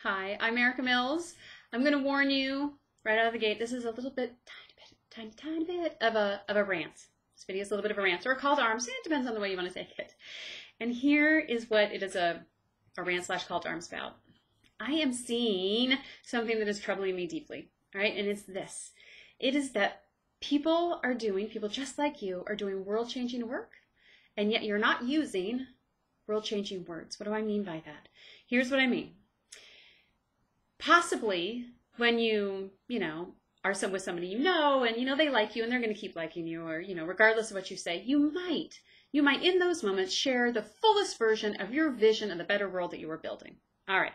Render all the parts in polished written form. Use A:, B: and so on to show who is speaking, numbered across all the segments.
A: Hi, I'm Erica Mills. I'm going to warn you right out of the gate, this is a little bit, tiny bit of a rant. This video is a little bit of a rant or a call to arms. It depends on the way you want to take it. And here is what it is a rant / call to arms about. I am seeing something that is troubling me deeply, all right? And it's this. It is that people just like you are doing world-changing work, and yet you're not using world-changing words. What do I mean by that? Here's what I mean. Possibly when you are with somebody and they like you and they're going to keep liking you, or regardless of what you say, you might in those moments share the fullest version of your vision of the better world that you were building. All right.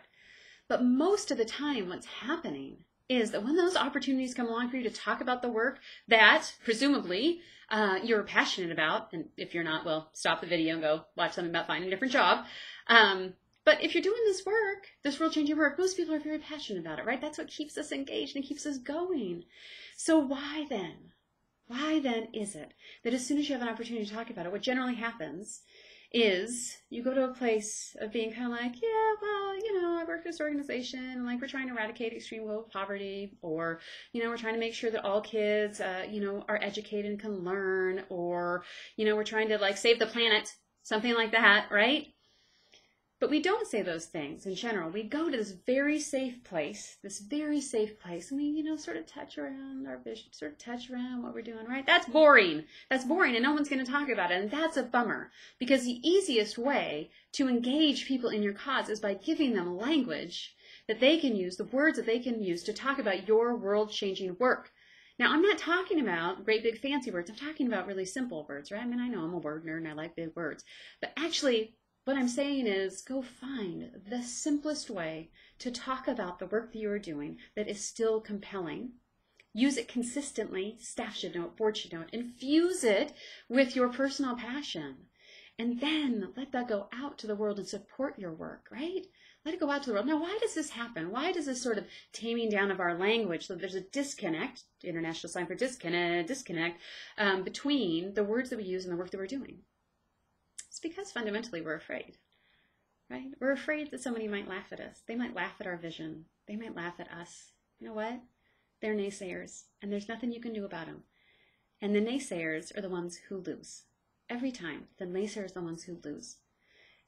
A: But most of the time what's happening is that when those opportunities come along for you to talk about the work that presumably you're passionate about, and if you're not, well, stop the video and go watch something about finding a different job. But if you're doing this work, this world-changing work, most people are very passionate about it, right? That's what keeps us engaged and keeps us going. So why then? Why then is it that as soon as you have an opportunity to talk about it, what generally happens is you go to a place of being kind of like, yeah, well, I work at this organization, and like we're trying to eradicate extreme global poverty, or, we're trying to make sure that all kids, are educated and can learn, or, we're trying to like save the planet, something like that, right? But we don't say those things in general. We go to this very safe place, and we, sort of touch around our vision, sort of touch around what we're doing, right? That's boring. That's boring, and no one's going to talk about it, and that's a bummer. Because the easiest way to engage people in your cause is by giving them language that they can use, the words that they can use to talk about your world-changing work. Now, I'm not talking about great big fancy words. I'm talking about really simple words, right? I mean, I know I'm a word nerd and I like big words, but actually, what I'm saying is go find the simplest way to talk about the work that you are doing that is still compelling. Use it consistently. Staff should know it, board should know it. Infuse it with your personal passion. And then let that go out to the world and support your work, right? Let it go out to the world. Now, why does this happen? Why does this sort of taming down of our language, so there's a disconnect, international sign for disconnect between the words that we use and the work that we're doing? It's because fundamentally we're afraid, right? We're afraid that somebody might laugh at us. They might laugh at our vision. They might laugh at us. You know what? They're naysayers, and there's nothing you can do about them. And the naysayers are the ones who lose. Every time, the naysayers are the ones who lose.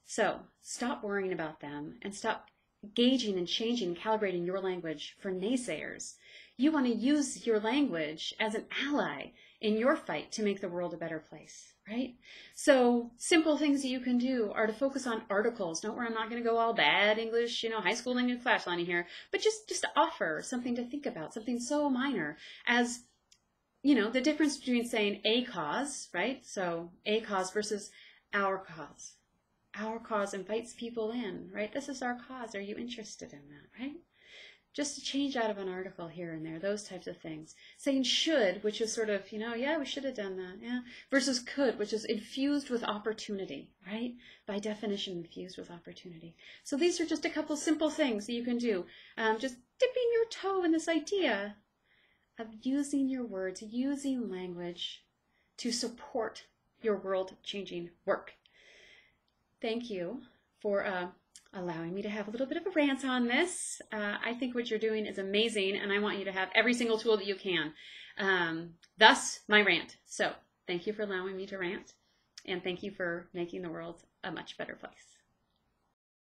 A: So stop worrying about them and stop gauging and changing and calibrating your language for naysayers. You want to use your language as an ally in your fight to make the world a better place, right? So simple things that you can do are to focus on articles. Don't worry, I'm not going to go all bad English, high school English flashlining here, but just to offer something to think about, something so minor as, the difference between saying a cause, right? So a cause versus our cause. Our cause invites people in, right? This is our cause. Are you interested in that, right? Just to change out of an article here and there, those types of things. Saying should, which is sort of, yeah, we should have done that, yeah, versus could, which is infused with opportunity, right? By definition, infused with opportunity. So these are just a couple simple things that you can do. Just dipping your toe in this idea of using your words, using language to support your world-changing work. Thank you for allowing me to have a little bit of a rant on this. I think what you're doing is amazing, and I want you to have every single tool that you can. Thus, my rant. So thank you for allowing me to rant, and thank you for making the world a much better place.